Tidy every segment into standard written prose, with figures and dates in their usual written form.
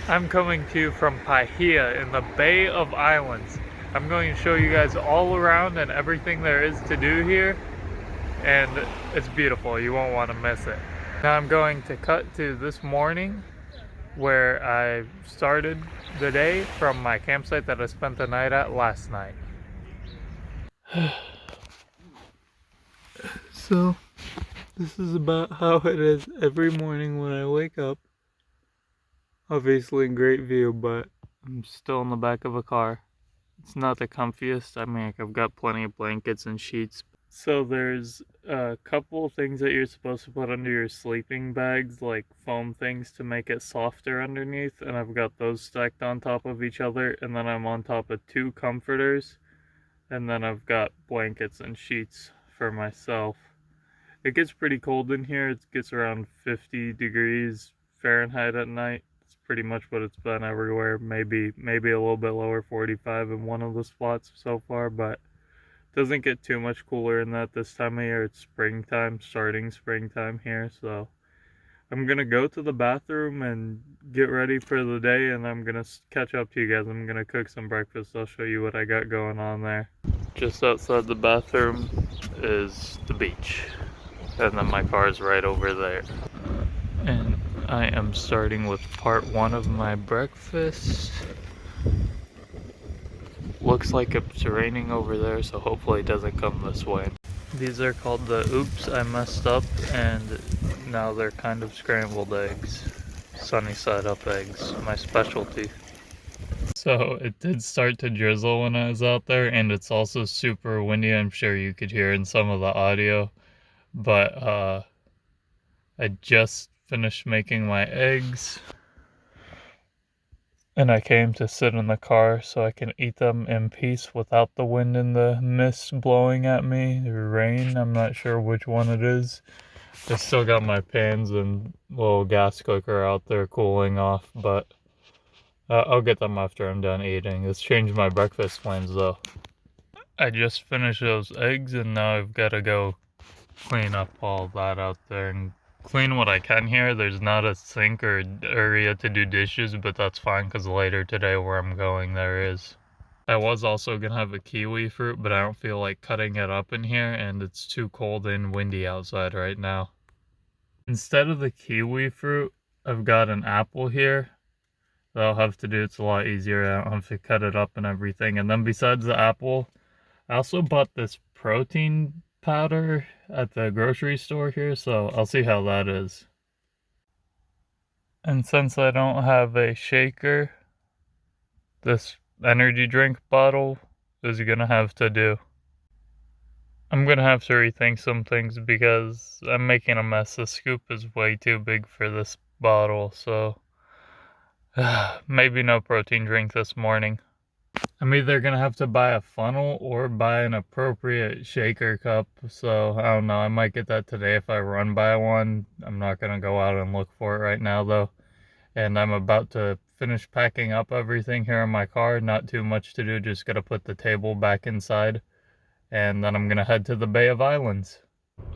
I'm coming to you from Paihia in the Bay of Islands. I'm going to show you guys all around and everything there is to do here, and it's beautiful. You won't want to miss it. Now I'm going to cut to this morning where I started the day from my campsite that I spent the night at last night. So, this is about how it is every morning when I wake up. Obviously great view, but I'm still in the back of a car. It's not the comfiest. I mean, I've got plenty of blankets and sheets. So there's a couple things that you're supposed to put under your sleeping bags, like foam things to make it softer underneath, and I've got those stacked on top of each other, and then I'm on top of 2 comforters, and then I've got blankets and sheets for myself. It gets pretty cold in here. It gets around 50 degrees Fahrenheit at night. It's pretty much what it's been everywhere. Maybe a little bit lower, 45 in one of the spots so far, but doesn't get too much cooler in that this time of year. It's springtime, starting springtime here, so I'm gonna go to the bathroom and get ready for the day, and I'm gonna catch up to you guys. I'm gonna cook some breakfast. I'll show you what I got going on there. Just outside the bathroom is the beach, and then my car is right over there. And I am starting with part 1 of my breakfast. Looks like it's raining over there, so hopefully it doesn't come this way. These are called the oops I messed up, and now they're kind of scrambled eggs. Sunny side up eggs, my specialty. So it did start to drizzle when I was out there, and it's also super windy. I'm sure you could hear in some of the audio, but I just finished making my eggs, and I came to sit in the car so I can eat them in peace without the wind and the mist blowing at me. The rain, I'm not sure which one it is. I still got my pans and little gas cooker out there cooling off, but I'll get them after I'm done eating. It's changed my breakfast plans though. I just finished those eggs, and now I've got to go clean up all that out there and clean what I can here. There's not a sink or area to do dishes, but that's fine because later today where I'm going there is. I was also gonna have a kiwi fruit, but I don't feel like cutting it up in here, and it's too cold and windy outside right now. Instead of the kiwi fruit, I've got an apple here that I'll have to do. It's a lot easier. I don't have to cut it up and everything. And then besides the apple, I also bought this protein powder at the grocery store here, so I'll see how that is. And since I don't have a shaker, this energy drink bottle is gonna have to do. I'm gonna have to rethink some things because I'm making a mess. The scoop is way too big for this bottle, so maybe no protein drink this morning. I'm either gonna have to buy a funnel or buy an appropriate shaker cup, so I don't know. I might get that today if I run by one. I'm not gonna go out and look for it right now though. And I'm about to finish packing up everything here in my car. Not too much to do, just gotta put the table back inside. And then I'm gonna head to the Bay of Islands.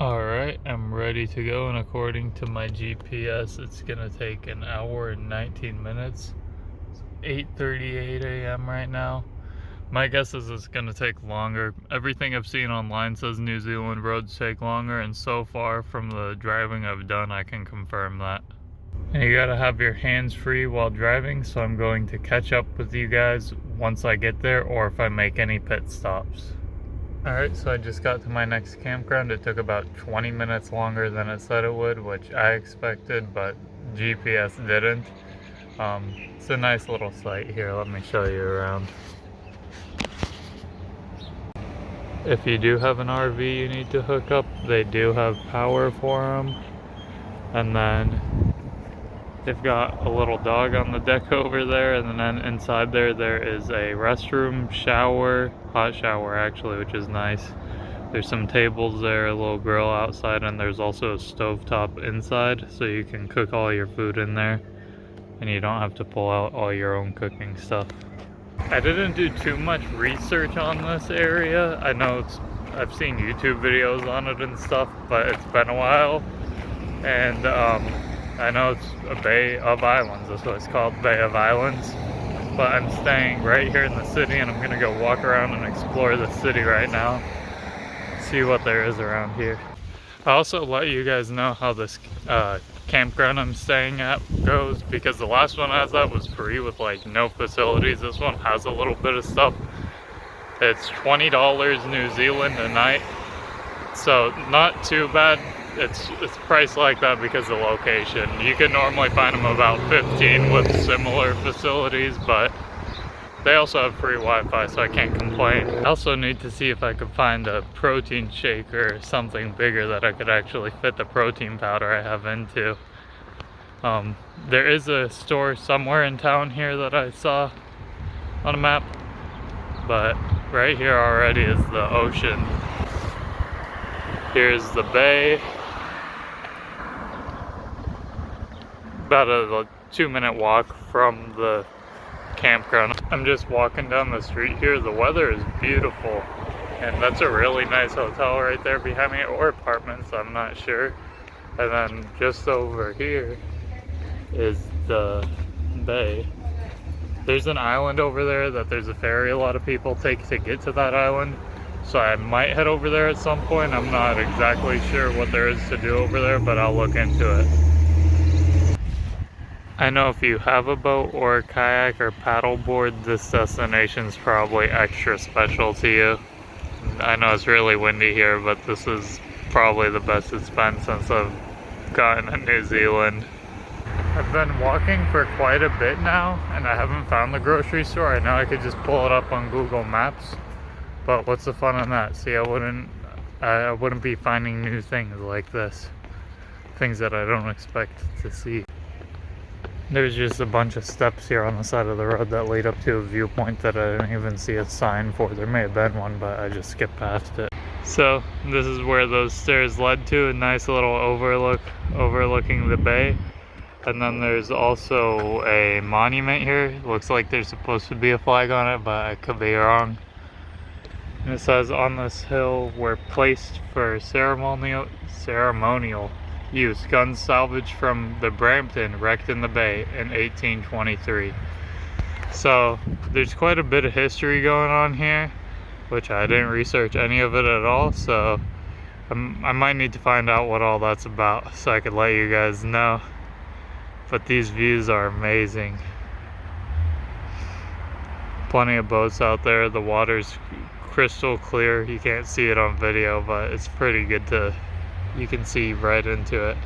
Alright, I'm ready to go, and according to my GPS, it's gonna take an hour and 19 minutes. 8:38 a.m. right now. My guess is it's going to take longer. Everything I've seen online says New Zealand roads take longer, and so far from the driving I've done, I can confirm that. And you gotta have your hands free while driving, so I'm going to catch up with you guys once I get there, or if I make any pit stops. Alright, so I just got to my next campground. It took about 20 minutes longer than it said it would, which I expected, but GPS didn't. It's a nice little site here. Let me show you around. If you do have an RV you need to hook up, they do have power for them. And then they've got a little dog on the deck over there, and then inside there is a restroom, shower, hot shower actually, which is nice. There's some tables there, a little grill outside, and there's also a stovetop inside, so you can cook all your food in there. And you don't have to pull out all your own cooking stuff. I didn't do too much research on this area. I know I've seen YouTube videos on it and stuff, but it's been a while. And I know it's a bay of islands, that's what it's called, Bay of Islands. But I'm staying right here in the city, and I'm gonna go walk around and explore the city right now. See what there is around here. I'll also let you guys know how this campground I'm staying at goes, because the last one I was at was free with like no facilities. This one has a little bit of stuff. It's $20 New Zealand a night, so not too bad. It's priced like that because of the location. You can normally find them about 15 with similar facilities, but they also have free Wi-Fi, so I can't complain. I also need to see if I could find a protein shake or something bigger that I could actually fit the protein powder I have into. There is a store somewhere in town here that I saw on a map, but right here already is the ocean. Here's the bay. About a 2-minute walk from the campground. I'm just walking down the street here. The weather is beautiful, and that's a really nice hotel right there behind me, or apartments, I'm not sure. And then just over here is the bay. There's an island over there that there's a ferry a lot of people take to get to that island, so I might head over there at some point. I'm not exactly sure what there is to do over there, but I'll look into it. I know if you have a boat or a kayak or paddleboard, this destination's probably extra special to you. I know it's really windy here, but this is probably the best it's been since I've gotten to New Zealand. I've been walking for quite a bit now, and I haven't found the grocery store. I know I could just pull it up on Google Maps, but what's the fun in that? See, I wouldn't be finding new things like this. Things that I don't expect to see. There's just a bunch of steps here on the side of the road that lead up to a viewpoint that I didn't even see a sign for. There may have been one, but I just skipped past it. So this is where those stairs led to, a nice little overlooking the bay. And then there's also a monument here. Looks like there's supposed to be a flag on it, but I could be wrong. And it says, on this hill were placed for ceremonial use guns salvaged from the Brampton wrecked in the bay in 1823. So there's quite a bit of history going on here, which I didn't research any of it at all, so I might need to find out what all that's about so I could let you guys know. But these views are amazing. Plenty of boats out there. The water's crystal clear. You can't see it on video, but it's pretty good to, you can see right into it.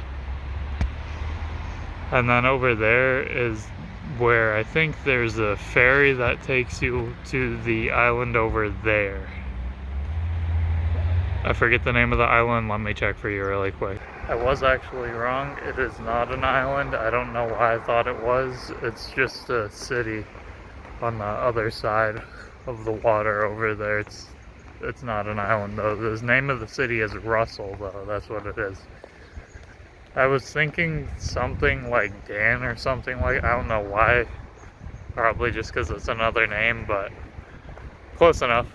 And then over there is where I think there's a ferry that takes you to the island over there. I forget the name of the island. Let me check for you really quick. I was actually wrong. It is not an island. I don't know why I thought it was. It's just a city on the other side of the water over there. It's not an island though. The name of the city is Russell though. That's what it is. I was thinking something like Dan or something like, I don't know why. Probably just because it's another name, but close enough.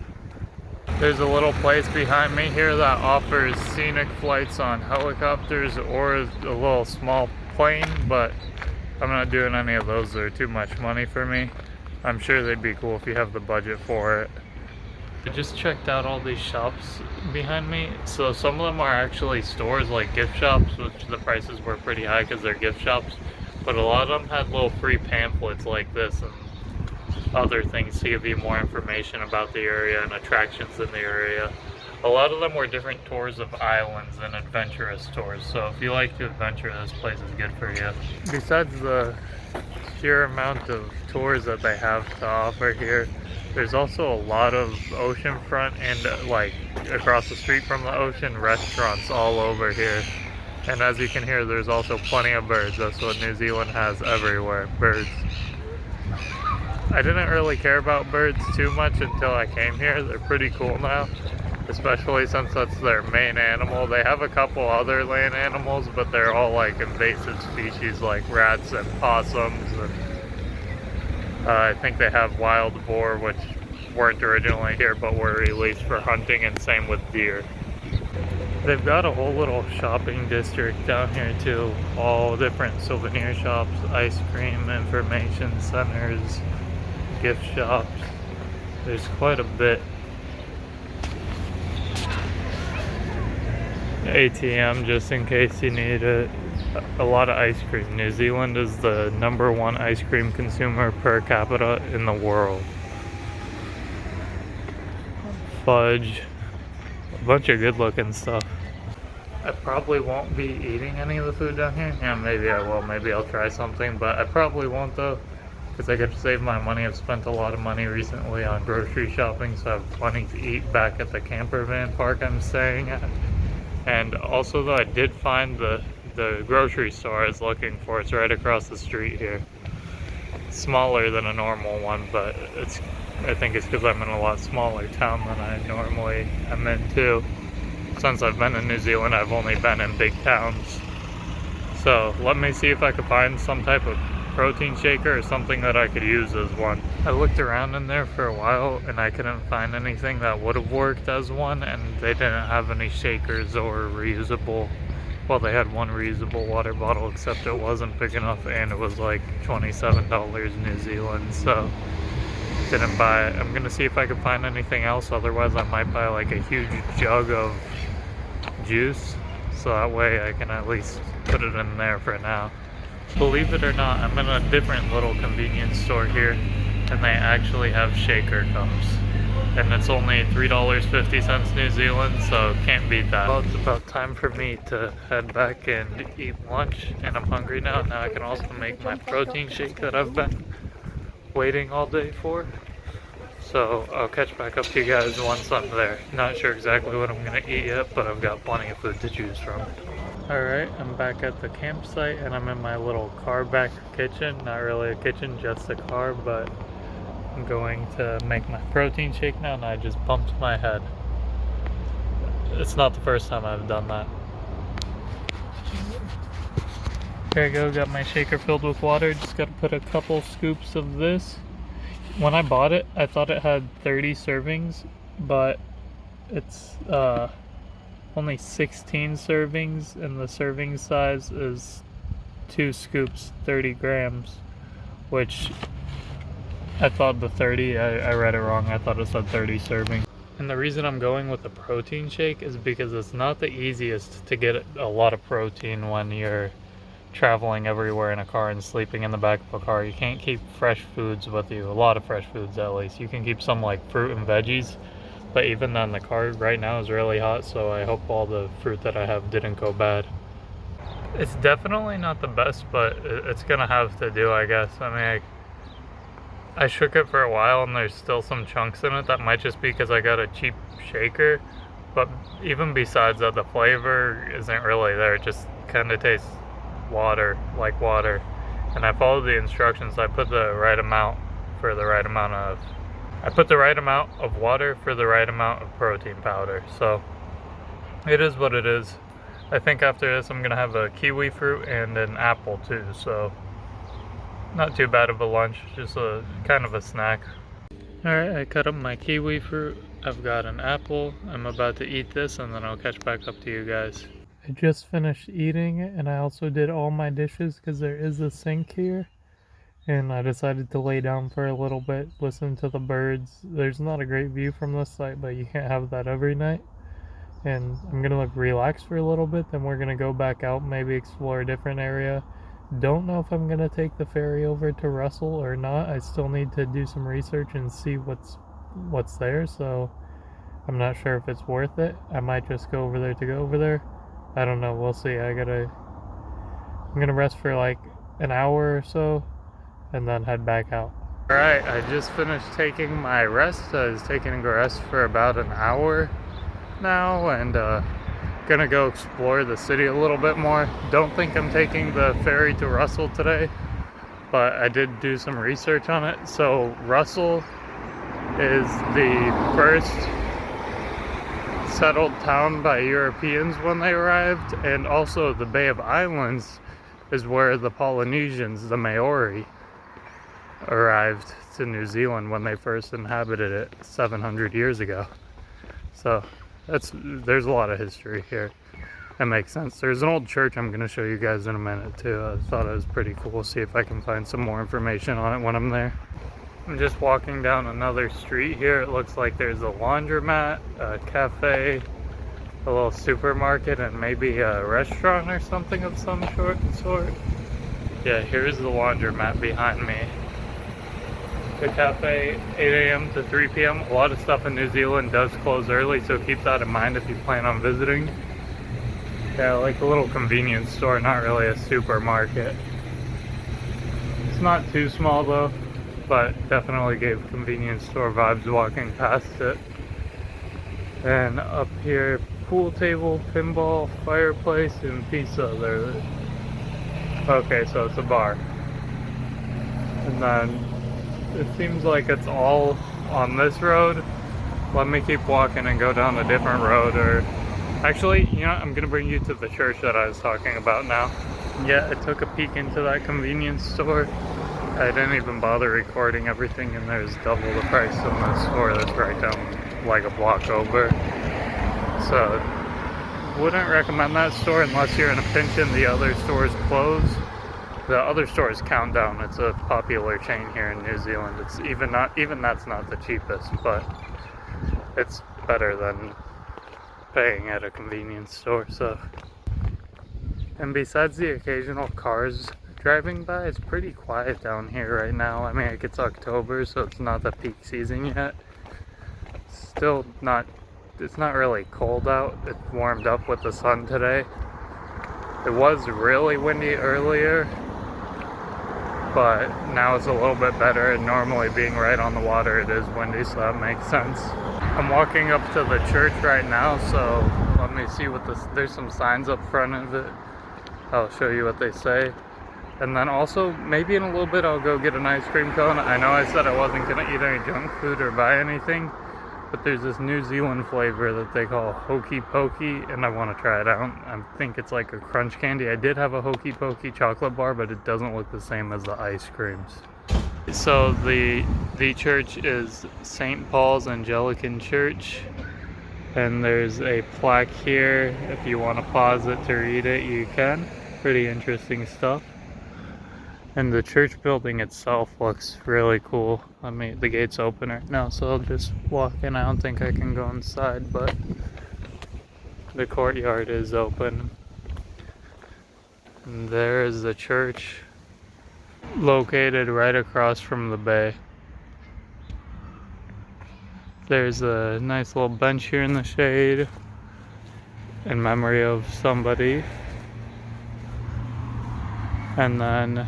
There's a little place behind me here that offers scenic flights on helicopters or a little small plane, but I'm not doing any of those. They're too much money for me. I'm sure they'd be cool if you have the budget for it. I just checked out all these shops behind me. So some of them are actually stores like gift shops, which the prices were pretty high because they're gift shops. But a lot of them had little free pamphlets like this and other things to give you more information about the area and attractions in the area. A lot of them were different tours of islands and adventurous tours, so if you like to adventure, this place is good for you. Besides the sheer amount of tours that they have to offer here, there's also a lot of oceanfront and like across the street from the ocean restaurants all over here. And as you can hear, there's also plenty of birds. That's what New Zealand has everywhere, birds. I didn't really care about birds too much until I came here. They're pretty cool now, especially since that's their main animal. They have a couple other land animals, but they're all like invasive species like rats and possums. And I think they have wild boar, which weren't originally here but were released for hunting, and same with deer. They've got a whole little shopping district down here too. All different souvenir shops, ice cream, information centers, gift shops. There's quite a bit. ATM just in case you need it. A lot of ice cream. New Zealand is the #1 ice cream consumer per capita in the world. Fudge. A bunch of good looking stuff. I probably won't be eating any of the food down here. Yeah, maybe I will. Maybe I'll try something, but I probably won't though, because I get to save my money. I've spent a lot of money recently on grocery shopping, so I have plenty to eat back at the camper van park I'm staying at. And also though, I did find the grocery store I was looking for. It's right across the street here. It's smaller than a normal one, but I think it's because I'm in a lot smaller town than I normally am in too. Since I've been in New Zealand, I've only been in big towns. So let me see if I could find some type of protein shaker or something that I could use as one. I looked around in there for a while and I couldn't find anything that would have worked as one, and they didn't have any shakers or reusable. Well, they had one reusable water bottle, except it wasn't big enough and it was like $27 New Zealand, so didn't buy it. I'm gonna see if I can find anything else, otherwise I might buy like a huge jug of juice, so that way I can at least put it in there for now. Believe it or not, I'm in a different little convenience store here, and they actually have shaker cups. And it's only $3.50 New Zealand, so can't beat that. Well, it's about time for me to head back and eat lunch, and I'm hungry now. Now I can also make my protein shake that I've been waiting all day for. So I'll catch back up to you guys once I'm there. Not sure exactly what I'm gonna eat yet, but I've got plenty of food to choose from. Alright, I'm back at the campsite and I'm in my little car back kitchen. Not really a kitchen, just a car, but I'm going to make my protein shake now, and I just bumped my head. It's not the first time I've done that. Here I go, got my shaker filled with water. Just gotta put a couple scoops of this. When I bought it, I thought it had 30 servings, but it's only 16 servings, and the serving size is 2 scoops, 30 grams, which I thought the 30, I read it wrong. I thought it said 30 servings. And the reason I'm going with the protein shake is because it's not the easiest to get a lot of protein when you're traveling everywhere in a car and sleeping in the back of a car. You can't keep fresh foods with you, a lot of fresh foods at least. You can keep some like fruit and veggies, but even then the car right now is really hot, so I hope all the fruit that I have didn't go bad. It's definitely not the best, but it's gonna have to do, I guess. I mean, I shook it for a while and there's still some chunks in it. That might just be because I got a cheap shaker, but even besides that, the flavor isn't really there. It just kind of tastes water, like water. And I followed the instructions. I put the right amount for the right amount of water for the right amount of protein powder. So it is what it is. I think after this I'm gonna have a kiwi fruit and an apple too, so not too bad of a lunch, just a kind of a snack. Alright, I cut up my kiwi fruit. I've got an apple. I'm about to eat this and then I'll catch back up to you guys. I just finished eating it, and I also did all my dishes because there is a sink here, and I decided to lay down for a little bit, listen to the birds. There's not a great view from this site, but you can't have that every night. And I'm gonna relax for a little bit, then we're gonna go back out, maybe explore a different area. Don't know if I'm gonna take the ferry over to Russell or not. I still need to do some research and see what's there, so I'm not sure if it's worth it. I might just go over there to go over there. I don't know, we'll see. I'm gonna rest for like an hour or so and then head back out. Alright, I just finished taking my rest. I was taking a rest for about an hour now, and gonna go explore the city a little bit more. Don't think I'm taking the ferry to Russell today, but I did do some research on it. So Russell is the first settled town by Europeans when they arrived, and also the Bay of Islands is where the Polynesians, the Maori, arrived to New Zealand when they first inhabited it 700 years ago. So There's a lot of history here. That makes sense. There's an old church I'm gonna show you guys in a minute too. I thought it was pretty cool. See if I can find some more information on it when I'm there. I'm just walking down another street here. It looks like there's a laundromat, a cafe, a little supermarket, and maybe a restaurant or something of some sort. Yeah, here's the laundromat behind me. The cafe, 8 a.m. to 3 p.m. A lot of stuff in New Zealand does close early, so keep that in mind if you plan on visiting. Yeah, like a little convenience store, not really a supermarket. It's not too small though, but definitely gave convenience store vibes walking past it. And up here, pool table, pinball, fireplace, and pizza. Okay, so it's a bar. And then it seems like it's all on this road. Let me keep walking and go down a different road, or actually, you know, I'm gonna bring you to the church that I was talking about now. Yeah, I took a peek into that convenience store. I didn't even bother recording everything, and there's double the price in the store that's right down like a block over. So, wouldn't recommend that store unless you're in a pinch and the other stores close. The other stores count down. It's a popular chain here in New Zealand. It's even that's not the cheapest, but it's better than paying at a convenience store. So, and besides the occasional cars driving by, it's pretty quiet down here right now. I mean, like, it's October, so it's not the peak season yet. Still not, it's not really cold out. It warmed up with the sun today. It was really windy earlier, but now it's a little bit better, and normally being right on the water it is windy, so that makes sense. I'm walking up to the church right now, so let me see what there's some signs up front of it. I'll show you what they say. And then also, maybe in a little bit I'll go get an ice cream cone. I know I said I wasn't gonna eat any junk food or buy anything, but there's this New Zealand flavor that they call Hokey Pokey, and I want to try it out. I think it's like a crunch candy. I did have a Hokey Pokey chocolate bar, but it doesn't look the same as the ice creams. So the church is St. Paul's Anglican Church, and there's a plaque here. If you want to pause it to read it, you can. Pretty interesting stuff. And the church building itself looks really cool. I mean, the gate's open right now, so I'll just walk in. I don't think I can go inside, but the courtyard is open. And there is the church, located right across from the bay. There's a nice little bench here in the shade in memory of somebody. And then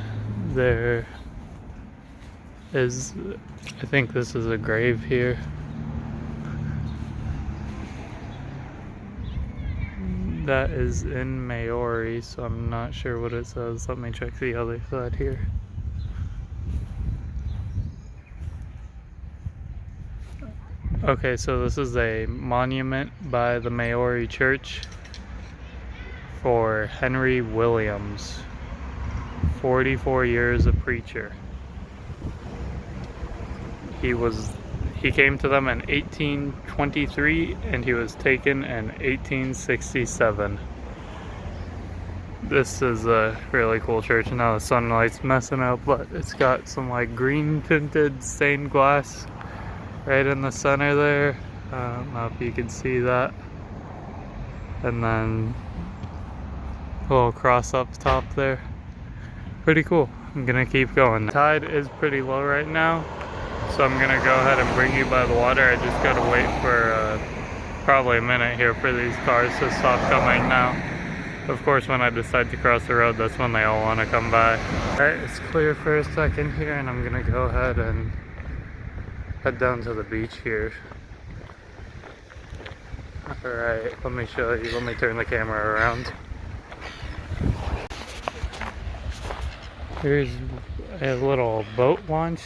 there is, I think this is a grave here. That is in Maori, so I'm not sure what it says. Let me check the other side here. Okay, so this is a monument by the Maori Church for Henry Williams. 44 years a preacher. He came to them in 1823, and he was taken in 1867. This is a really cool church. Now the sunlight's messing up, but it's got some like green tinted stained glass right in the center there. I don't know if you can see that. And then a little cross up top there. Pretty cool. I'm gonna keep going. The tide is pretty low right now, so I'm gonna go ahead and bring you by the water. I just gotta wait for probably a minute here for these cars to stop coming now. Of course, when I decide to cross the road, that's when they all want to come by. Alright, it's clear for a second here, and I'm gonna go ahead and head down to the beach here. Alright, let me show you. Let me turn the camera around. Here's a little boat launch.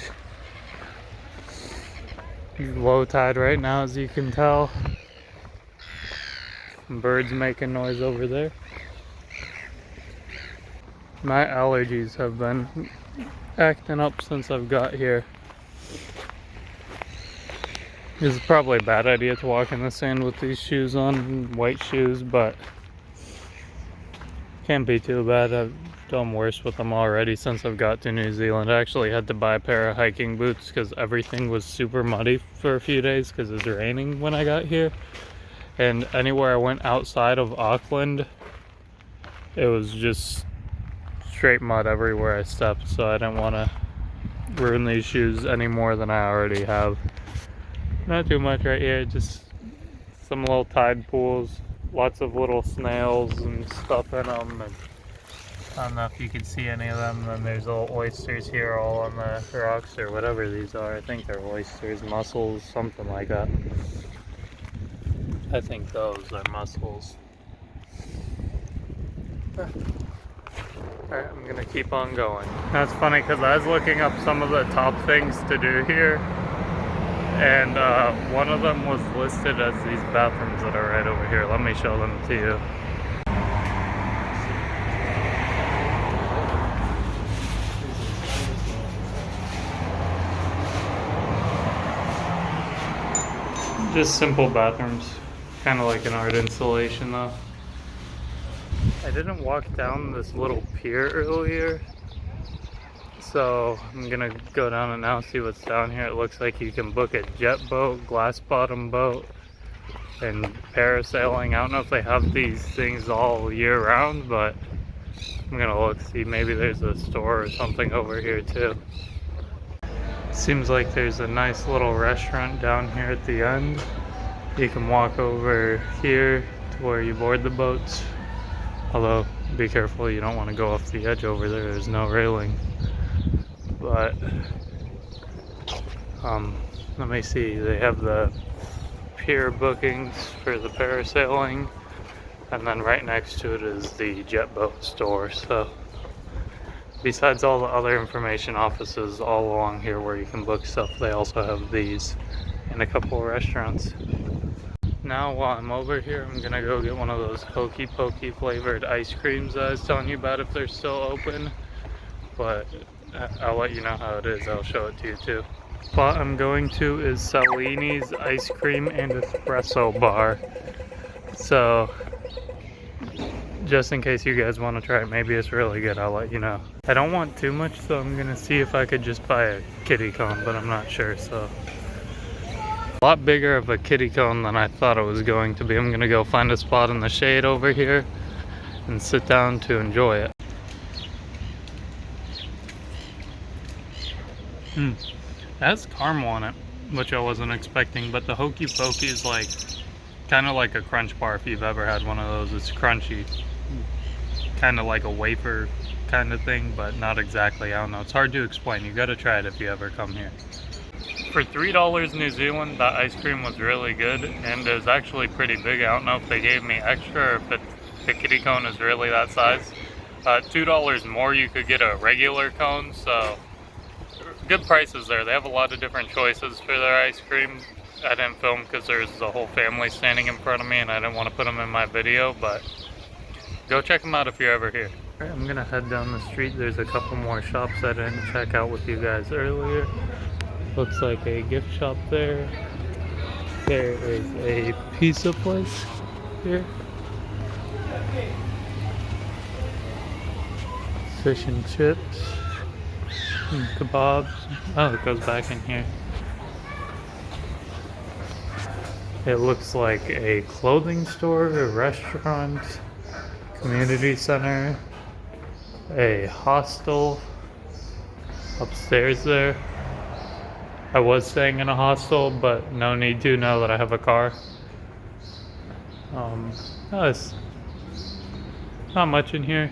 Low tide right now, as you can tell. Birds making noise over there. My allergies have been acting up since I've got here. It's probably a bad idea to walk in the sand with these shoes on, white shoes, but can't be too bad. I've done worse with them already since I've got to New Zealand. I actually had to buy a pair of hiking boots because everything was super muddy for a few days because it was raining when I got here. And anywhere I went outside of Auckland, it was just straight mud everywhere I stepped, so I didn't want to ruin these shoes any more than I already have. Not too much right here, just some little tide pools, lots of little snails and stuff in them. And I don't know if you can see any of them. Then there's little oysters here all on the rocks or whatever these are. I think they're oysters, mussels, something like that. I think those are mussels. Alright, I'm gonna keep on going. That's funny because I was looking up some of the top things to do here, and one of them was listed as these bathrooms that are right over here. Let me show them to you. Just simple bathrooms, kind of like an art installation though. I didn't walk down this little pier earlier, so I'm gonna go down and now see what's down here. It looks like you can book a jet boat, glass bottom boat, and parasailing. I don't know if they have these things all year round, but I'm gonna look, see maybe there's a store or something over here too. Seems like there's a nice little restaurant down here at the end. You can walk over here to where you board the boats. Although, be careful, you don't want to go off the edge over there, there's no railing. But, let me see, they have the pier bookings for the parasailing, and then right next to it is the jet boat store. So, besides all the other information offices all along here where you can book stuff, they also have these and a couple of restaurants. Now while I'm over here, I'm gonna go get one of those hokey pokey flavored ice creams that I was telling you about if they're still open. But I'll let you know how it is, I'll show it to you too. Spot I'm going to is Salini's Ice Cream and Espresso Bar. So, just in case you guys want to try it, maybe it's really good, I'll let you know. I don't want too much, so I'm gonna see if I could just buy a kitty cone, but I'm not sure, so. A lot bigger of a kitty cone than I thought it was going to be. I'm gonna go find a spot in the shade over here and sit down to enjoy it. It has caramel on it, which I wasn't expecting, but the hokey pokey is like kind of like a crunch bar if you've ever had one of those. It's crunchy, kind of like a wafer kind of thing, but not exactly. I don't know, it's hard to explain. You gotta try it if you ever come here. For $3 New Zealand, that ice cream was really good, and it was actually pretty big. I don't know if they gave me extra or if the kitty cone is really that size. $2 more, you could get a regular cone, so good prices there. They have a lot of different choices for their ice cream. I didn't film because there's a whole family standing in front of me and I didn't want to put them in my video, but go check them out if you're ever here. Alright, I'm gonna head down the street. There's a couple more shops I didn't check out with you guys earlier. Looks like a gift shop there. There is a pizza place here. Fish and chips. And kebabs. Oh, it goes back in here. It looks like a clothing store, a restaurant, community center, a hostel upstairs there. I was staying in a hostel, but no need to now that I have a car. It's not much in here.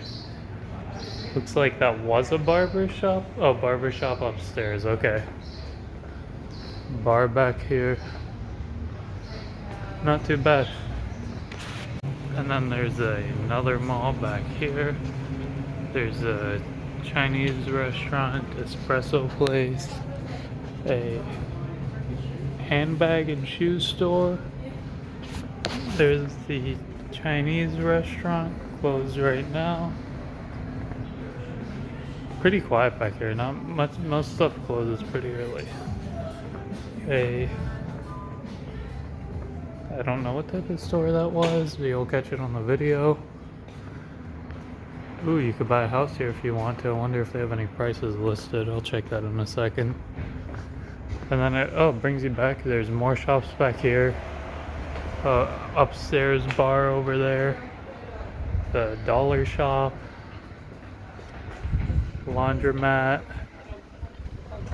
Looks like that was a barber shop. Oh, barber shop upstairs, okay. Bar back here. Not too bad. And then there's another mall back here. There's a Chinese restaurant, espresso place, a handbag and shoe store. There's the Chinese restaurant, closed right now. Pretty quiet back here, not much, most stuff closes pretty early. A I don't know what type of store that was, but you'll catch it on the video. Ooh, you could buy a house here if you want to. I wonder if they have any prices listed. I'll check that in a second. And then it brings you back. There's more shops back here. Upstairs bar over there. The dollar shop. Laundromat.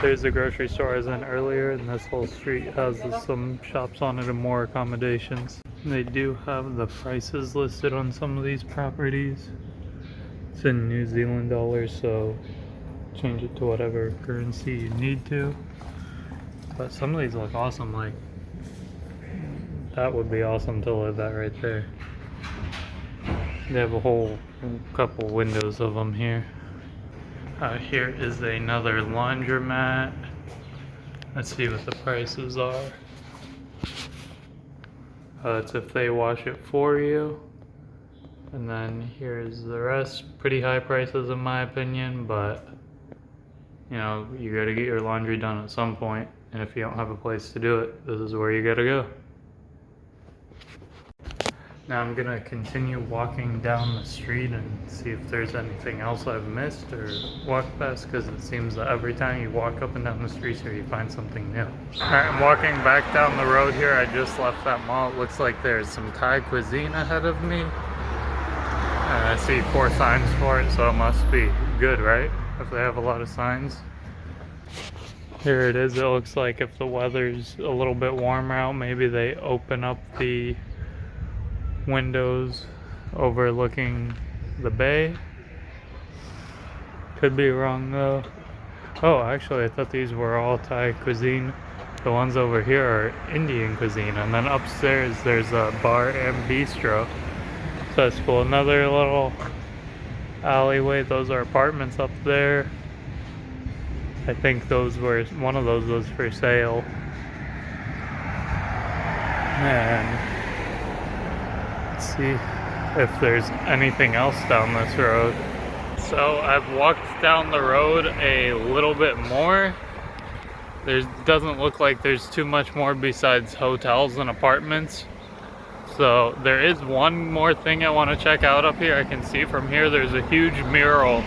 There's the grocery store I was in earlier, and this whole street has some shops on it and more accommodations. They do have the prices listed on some of these properties. It's in New Zealand dollars, so change it to whatever currency you need to. But some of these look awesome, like that would be awesome to live at right there. They have a whole couple windows of them here. Here is another laundromat. Let's see what the prices are. It's if they wash it for you. And then here's the rest. Pretty high prices in my opinion, but you know, you gotta get your laundry done at some point. And if you don't have a place to do it, this is where you gotta go. Now I'm gonna continue walking down the street and see if there's anything else I've missed or walked past, because it seems that every time you walk up and down the streets here you find something new. Alright, I'm walking back down the road here. I just left that mall. It looks like there's some Thai cuisine ahead of me. And I see 4 signs for it, so it must be good, right? If they have a lot of signs. Here it is. It looks like if the weather's a little bit warmer out, maybe they open up the windows overlooking the bay. Could be wrong though. Oh, actually I thought these were all Thai cuisine. The ones over here are Indian cuisine, and then upstairs there's a bar and bistro. So that's cool. Another little alleyway. Those are apartments up there. I think one of those was for sale. And let's see if there's anything else down this road. So I've walked down the road a little bit more. There doesn't look like there's too much more besides hotels and apartments. So there is one more thing I want to check out up here. I can see from here there's a huge mural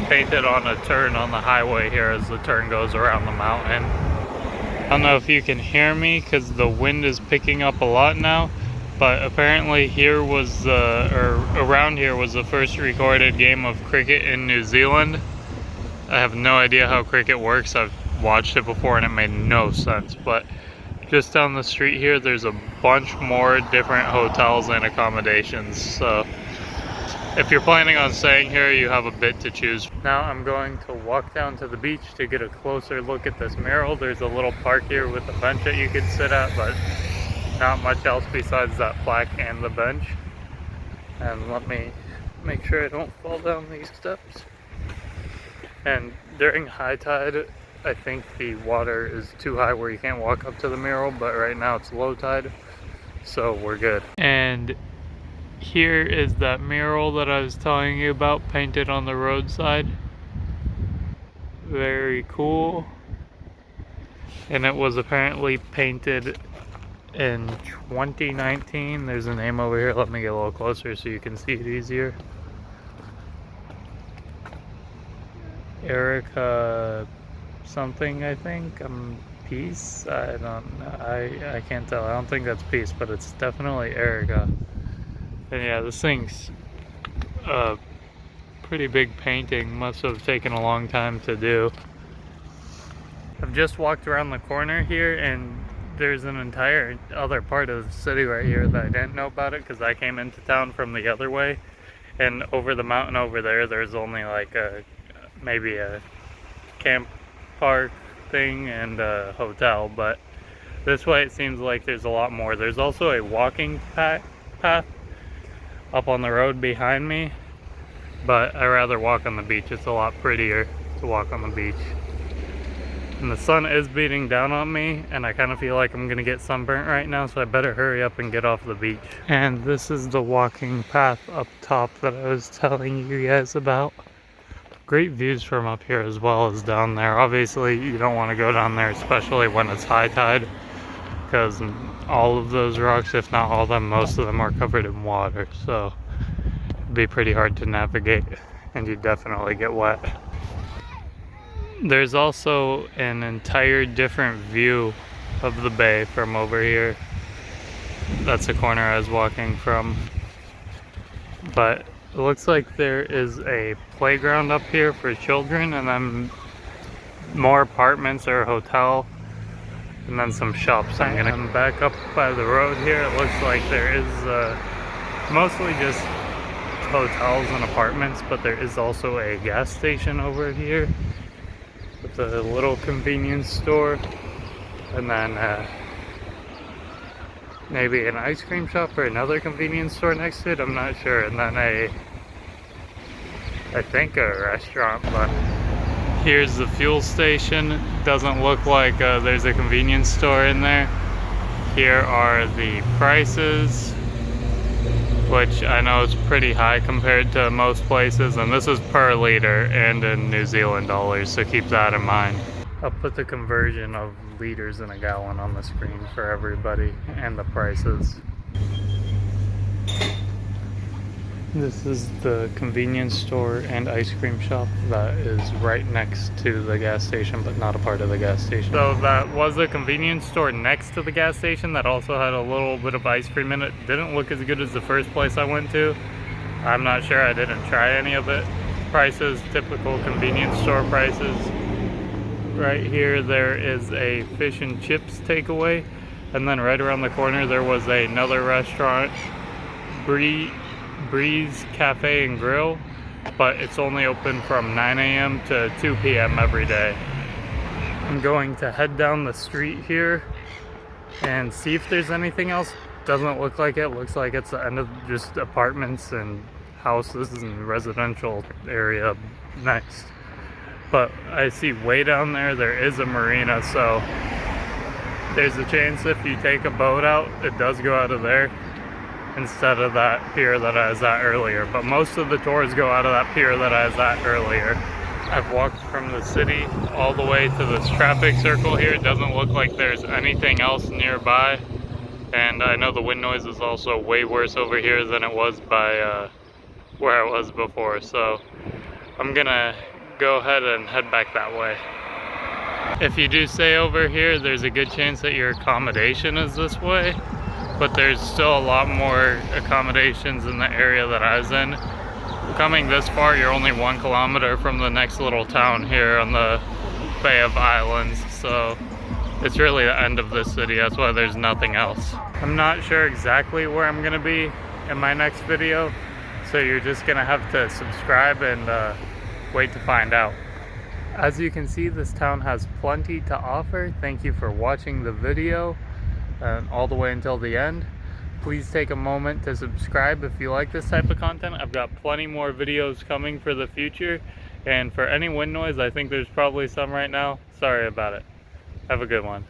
painted on a turn on the highway here as the turn goes around the mountain. I don't know if you can hear me because the wind is picking up a lot now, but apparently here was around here was the first recorded game of cricket in New Zealand. I have no idea how cricket works. I've watched it before and it made no sense, but just down the street here there's a bunch more different hotels and accommodations, so if you're planning on staying here you have a bit to choose. Now I'm going to walk down to the beach to get a closer look at this mural. There's a little park here with a bench that you can sit at, but not much else besides that plaque and the bench. And let me make sure I don't fall down these steps. And during high tide I think the water is too high where you can't walk up to the mural, but right now it's low tide, so we're good. And here is that mural that I was telling you about, painted on the roadside. Very cool. And it was apparently painted in 2019. There's a name over here. Let me get a little closer so you can see it easier. Erica something, I think. Peace? I don't know. I can't tell. I don't think that's Peace, but it's definitely Erica. And yeah, this thing's a pretty big painting. Must have taken a long time to do. I've just walked around the corner here and there's an entire other part of the city right here that I didn't know about it because I came into town from the other way. And over the mountain over there, there's only like maybe a camp park thing and a hotel, but this way it seems like there's a lot more. There's also a walking path up on the road behind me, but I rather walk on the beach. It's a lot prettier to walk on the beach. And the sun is beating down on me and I kind of feel like I'm gonna get sunburnt right now, so I better hurry up and get off the beach. And this is the walking path up top that I was telling you guys about. Great views from up here as well as down there. Obviously you don't want to go down there, especially when it's high tide, because all of those rocks, if not all of them. Most of them are covered in water, so it'd be pretty hard to navigate, and you'd definitely get wet. There's also an entire different view of the bay from over here. That's the corner I was walking from. But it looks like there is a playground up here for children, and then more apartments or a hotel, and then some shops. I'm gonna come back up by the road here. It looks like there is mostly just hotels and apartments, but there is also a gas station over here with a little convenience store, and then maybe an ice cream shop or another convenience store next to it, I'm not sure, and then I think a restaurant. But here's the fuel station. Doesn't look like there's a convenience store in there. Here are the prices, which I know is pretty high compared to most places, and this is per liter and in New Zealand dollars, so keep that in mind. I'll put the conversion of liters in a gallon on the screen for everybody and the prices. This is the convenience store and ice cream shop that is right next to the gas station, but not a part of the gas station. So that was a convenience store next to the gas station that also had a little bit of ice cream in it. Didn't look as good as the first place I went to. I'm not sure, I didn't try any of it. Prices, typical convenience store prices. Right here there is a fish and chips takeaway, and then right around the corner there was another restaurant, Breeze Cafe and Grill, but it's only open from 9 a.m. to 2 p.m. every day. I'm going to head down the street here and see if there's anything else. Doesn't look like it. Looks like it's the end of just apartments and houses and residential area next. But I see way down there is a marina, so there's a chance if you take a boat out, it does go out of there instead of that pier that I was at earlier. But most of the tours go out of that pier that I was at earlier. I've walked from the city all the way to this traffic circle here. It doesn't look like there's anything else nearby. And I know the wind noise is also way worse over here than it was by where I was before. So I'm gonna go ahead and head back that way. If you do stay over here, there's a good chance that your accommodation is this way, but there's still a lot more accommodations in the area that I was in. Coming this far, you're only 1 kilometer from the next little town here on the Bay of Islands, so it's really the end of this city. That's why there's nothing else. I'm not sure exactly where I'm gonna be in my next video, so you're just gonna have to subscribe and wait to find out. As you can see, this town has plenty to offer. Thank you for watching the video all the way until the end. Please take a moment to subscribe if you like this type of content. I've got plenty more videos coming for the future, and for any wind noise, I think there's probably some right now. Sorry about it. Have a good one.